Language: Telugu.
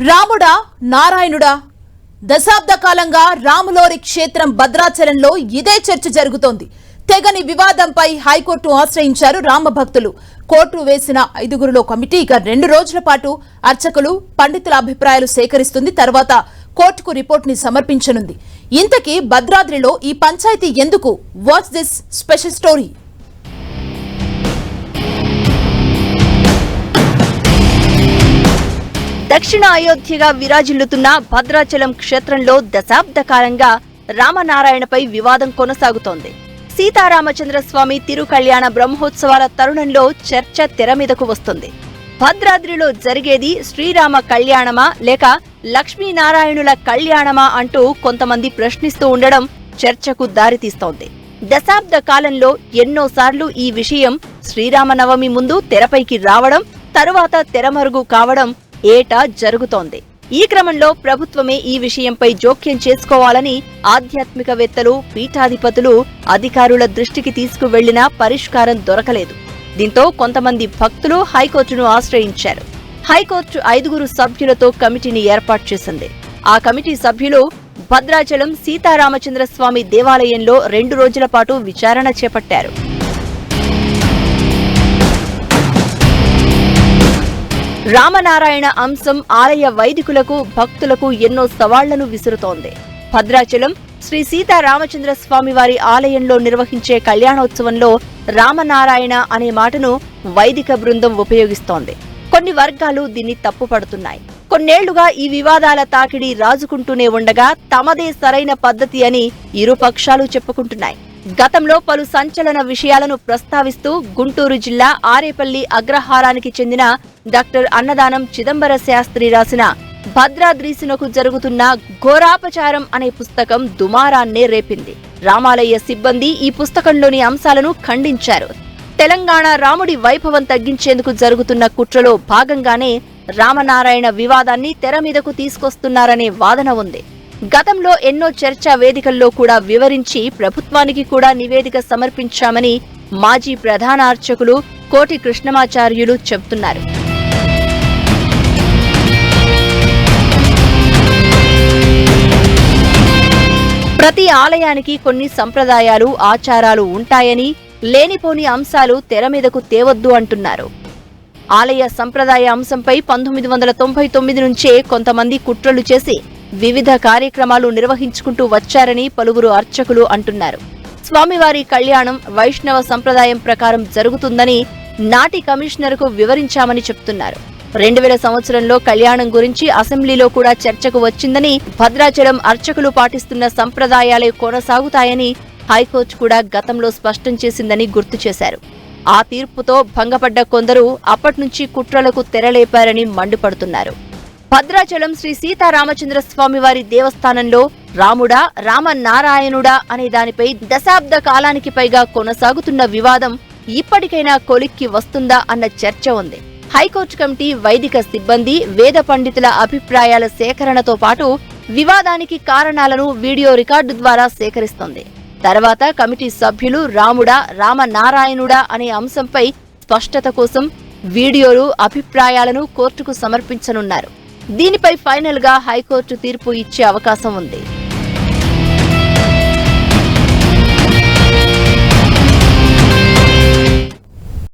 రాముడా నారాయణుడా దశాబ్ద కాలంగా రాములోరి క్షేత్రం భద్రాచలంలో ఇదే చర్చ జరుగుతోంది. తెగని వివాదంపై హైకోర్టు ఆశ్రయించారు రామభక్తులు. కోర్టు వేసిన 5గురిలో కమిటీ ఇక 2 రోజుల పాటు అర్చకులు పండితుల అభిప్రాయాలు సేకరిస్తుంది. తర్వాత కోర్టుకు రిపోర్ట్ ని సమర్పించనుంది. ఇంతకీ భద్రాద్రిలో ఈ పంచాయతీ ఎందుకు? Watch this special story. దక్షిణ అయోధ్యగా విరాజిల్లుతున్న భద్రాచలం క్షేత్రంలో దశాబ్ద కాలంగా రామనారాయణపై వివాదం కొనసాగుతోంది. సీతారామచంద్రస్వామి తిరుకళ్యాణ బ్రహ్మోత్సవాల తరుణంలో చర్చ తెరమీదకు వస్తుంది. భద్రాద్రిలో జరిగేది శ్రీరామ కళ్యాణమా లేక లక్ష్మీనారాయణుల కళ్యాణమా అంటూ కొంతమంది ప్రశ్నిస్తూ ఉండడం చర్చకు దారితీస్తోంది. దశాబ్ద కాలంలో ఎన్నోసార్లు ఈ విషయం శ్రీరామనవమి ముందు తెరపైకి రావడం, తరువాత తెరమరుగు కావడం ఏటా జరుగుతోంది. ఈ క్రమంలో ప్రభుత్వమే ఈ విషయంపై జోక్యం చేసుకోవాలని ఆధ్యాత్మికవేత్తలు, పీఠాధిపతులు, అధికారుల దృష్టికి తీసుకువెళ్లినా పరిష్కారం దొరకలేదు. దీంతో కొంతమంది భక్తులు హైకోర్టును ఆశ్రయించారు. హైకోర్టు 5గురు సభ్యులతో కమిటీని ఏర్పాటు చేసింది. ఆ కమిటీ సభ్యులు భద్రాచలం సీతారామచంద్రస్వామి దేవాలయంలో 2 రోజుల పాటు విచారణ చేపట్టారు. రామనారాయణ అంశం ఆలయ వైదికులకు, భక్తులకు ఎన్నో సవాళ్లను విసురుతోంది. భద్రాచలం శ్రీ సీతారామచంద్ర స్వామివారి ఆలయంలో నిర్వహించే కళ్యాణోత్సవంలో రామనారాయణ అనే మాటను వైదిక బృందం ఉపయోగిస్తోంది. కొన్ని వర్గాలు దీన్ని తప్పుపడుతున్నాయి. కొన్నేళ్లుగా ఈ వివాదాల తాకిడి రాజుకుంటూనే ఉండగా తమదే సరైన పద్ధతి అని ఇరు పక్షాలు చెప్పుకుంటున్నాయి. గతంలో పలు సంచలన విషయాలను ప్రస్తావిస్తూ గుంటూరు జిల్లా ఆరేపల్లి అగ్రహారానికి చెందిన డాక్టర్ అన్నదానం చిదంబర శాస్త్రి రాసిన భద్రాద్రీసునకు జరుగుతున్న ఘోరాపచారం అనే పుస్తకం దుమారాన్నే రేపింది. రామాలయ సిబ్బంది ఈ పుస్తకంలోని అంశాలను ఖండించారు. తెలంగాణ రాముడి వైభవం తగ్గించేందుకు జరుగుతున్న కుట్రలో భాగంగానే రామనారాయణ వివాదాన్ని తెరమీదకు తీసుకొస్తున్నారనే వాదన ఉంది. గతంలో ఎన్నో చర్చా వేదికల్లో కూడా వివరించి ప్రభుత్వానికి కూడా నివేదిక సమర్పించామని మాజీ ప్రధాన అర్చకులు కోటి కృష్ణమాచార్యులు చెబుతున్నారు. ప్రతి ఆలయానికి కొన్ని సంప్రదాయాలు, ఆచారాలు ఉంటాయని, లేనిపోని అంశాలు తెరమీదకు తేవద్దు అంటున్నారు. ఆలయ సంప్రదాయ అంశంపై 1999 నుంచే కొంతమంది కుట్రలు చేసి వివిధ కార్యక్రమాలు నిర్వహించుకుంటూ వచ్చారని పలువురు అర్చకులు అంటున్నారు. స్వామివారి కళ్యాణం వైష్ణవ సంప్రదాయం ప్రకారం జరుగుతుందని నాటి కమిషనర్కు వివరించామని చెప్తున్నారు. 2000 సంవత్సరంలో కళ్యాణం గురించి అసెంబ్లీలో కూడా చర్చకు వచ్చిందని, భద్రాచలం అర్చకులు పాటిస్తున్న సంప్రదాయాలే కొనసాగుతాయని హైకోర్టు కూడా గతంలో స్పష్టం చేసిందని గుర్తు చేశారు. ఆ తీర్పుతో భంగపడ్డ కొందరు అప్పట్నుంచి కుట్రలకు తెరలేపారని మండిపడుతున్నారు. భద్రాచలం శ్రీ సీతారామచంద్ర స్వామివారి దేవస్థానంలో రాముడా, రామనారాయణుడా అనే దానిపై దశాబ్ద కాలానికి పైగా కొనసాగుతున్న వివాదం ఇప్పటికైనా కొలిక్కి వస్తుందా అన్న చర్చ ఉంది. హైకోర్టు కమిటీ వైదిక సిబ్బంది, వేద పండితుల అభిప్రాయాల సేకరణతో పాటు వివాదానికి కారణాలను వీడియో రికార్డు ద్వారా సేకరిస్తోంది. తర్వాత కమిటీ సభ్యులు రాముడా, రామనారాయణుడా అనే అంశంపై స్పష్టత కోసం వీడియోలు, అభిప్రాయాలను కోర్టుకు సమర్పించనున్నారు. దీనిపై ఫైనల్ గా హైకోర్టు తీర్పు ఇచ్చే అవకాశం ఉంది.